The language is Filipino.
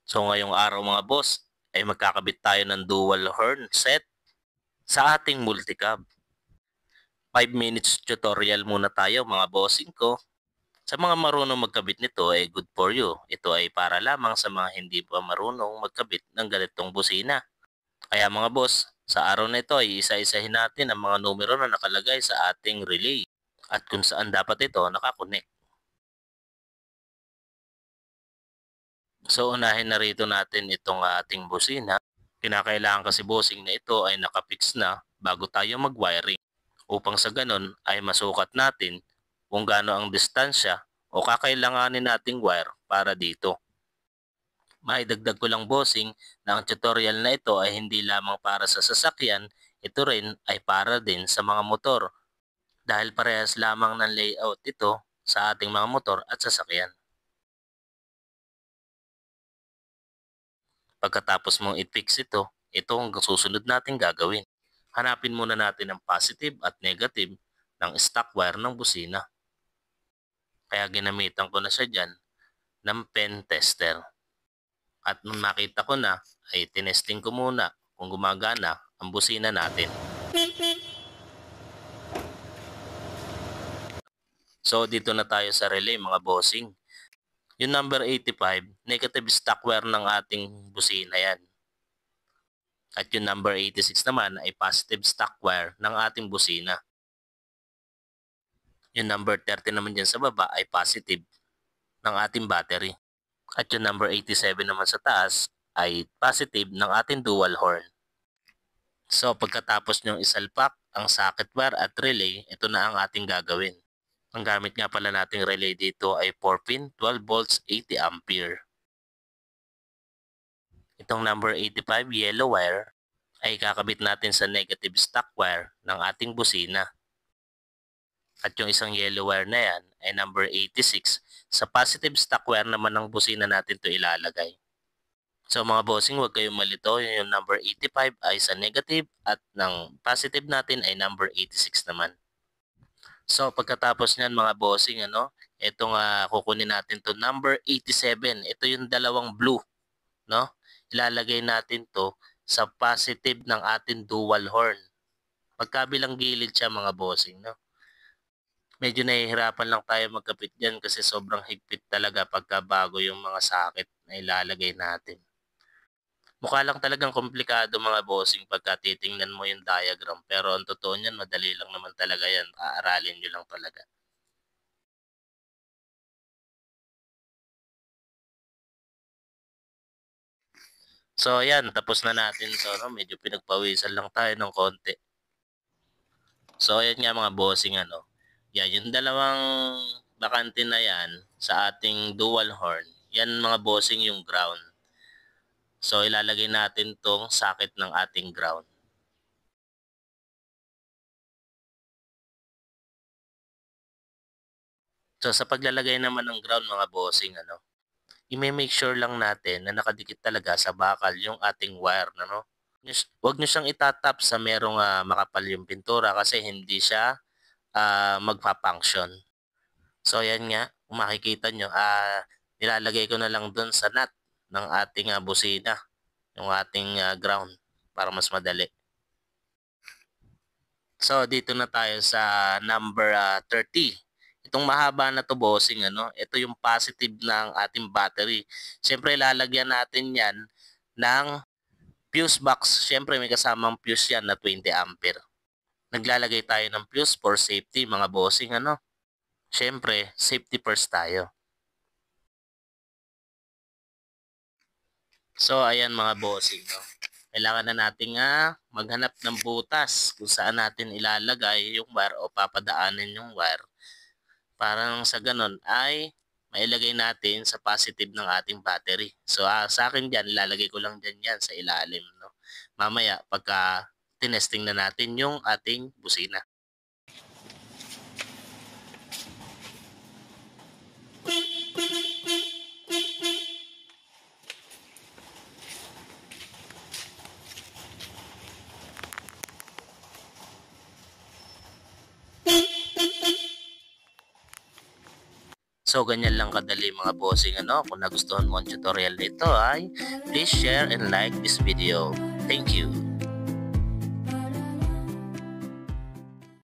So ngayong araw mga boss, ay magkakabit tayo ng dual horn set sa ating multicab. 5 minutes tutorial muna tayo mga bossing ko. Sa mga marunong magkabit nito ay good for you. Ito ay para lamang sa mga hindi pa marunong magkabit ng ganitong busina. Kaya mga boss, sa araw na ito ay isa-isahin natin ang mga numero na nakalagay sa ating relay at kung saan dapat ito nakakonek. So unahin na rito natin itong ating busina. Kinakailangan kasi bossing na ito ay nakapix na bago tayo mag-wiring upang sa ganon ay masukat natin kung gaano ang distansya o kakailanganin nating wire para dito. Maidagdag ko lang bossing na ang tutorial na ito ay hindi lamang para sa sasakyan, ito rin ay para din sa mga motor dahil parehas lamang ng layout ito sa ating mga motor at sasakyan. Pagkatapos mong i-fix ito ang susunod natin gagawin. Hanapin muna natin ang positive at negative ng stock wire ng busina. Kaya ginamitan ko na siya dyan ng pen tester. At nung nakita ko na, ay tinesting ko muna kung gumagana ang busina natin. So dito na tayo sa relay mga bossing. Yung number 85, negative stock wire ng ating busina yan. At yung number 86 naman ay positive stock wire ng ating busina. Yung number 30 naman dyan sa baba ay positive ng ating battery. At yung number 87 naman sa taas ay positive ng ating dual horn. So pagkatapos nyong isalpak ang socket wire at relay, ito na ang ating gagawin. Ang gamit nga pala nating relay dito ay 4-pin, 12 volts, 80 ampere. Itong number 85 yellow wire ay kakabit natin sa negative stock wire ng ating busina. At yung isang yellow wire na yan ay number 86 sa positive stock wire naman ng busina natin to ilalagay. So mga bossing, huwag kayong malito, yung number 85 ay sa negative at ng positive natin ay number 86 naman. So pagkatapos niyan mga bossing, itong kukunin natin to number 87. Ito yung dalawang blue, no? Ilalagay natin to sa positive ng ating dual horn. Magkabilang gilid siya mga bossing, no? Medyo nahihirapan lang tayo magkapit dyan kasi sobrang higpit talaga pagka bago yung mga socket na ilalagay natin. Mukha lang talagang komplikado mga bossing pagka titingnan mo yung diagram. Pero ang totoo niyan, madali lang naman talaga yan. Aaralin nyo lang talaga. So ayan, tapos na natin. So medyo pinagpawisan lang tayo ng konti. So ayan nga mga bossing Yan, yung dalawang bakante na yan sa ating dual horn. Yan mga bossing yung ground. So ilalagay natin tong socket ng ating ground. So sa paglalagay naman ng ground mga bossing i-make sure lang natin na nakadikit talaga sa bakal yung ating wire Huwag nyo siyang itatap sa merong makapal yung pintura kasi hindi siya magpa-function. So yan nga, kung makikita nyo, nilalagay ko na lang dun sa nut ng ating busina, yung ating ground para mas madali. So dito na tayo sa number 30. Itong mahaba na to bossing ito yung positive ng ating battery. Siyempre lalagyan natin yan ng fuse box. Siyempre may kasamang fuse yan na 20 ampere. Naglalagay tayo ng fuse for safety mga bossing Siyempre safety first tayo. So ayan mga bossing Kailangan na natin maghanap ng butas kung saan natin ilalagay yung wire o papadaanin yung wire. Para sa ganon ay mailagay natin sa positive ng ating battery. So sa akin dyan, ilalagay ko lang dyan yan sa ilalim. Mamaya pagka tinesting na natin yung ating busina. So ganyan lang kadali mga bossing ano. Kung nagustuhan mo ang tutorial nito ay please share and like this video. Thank you.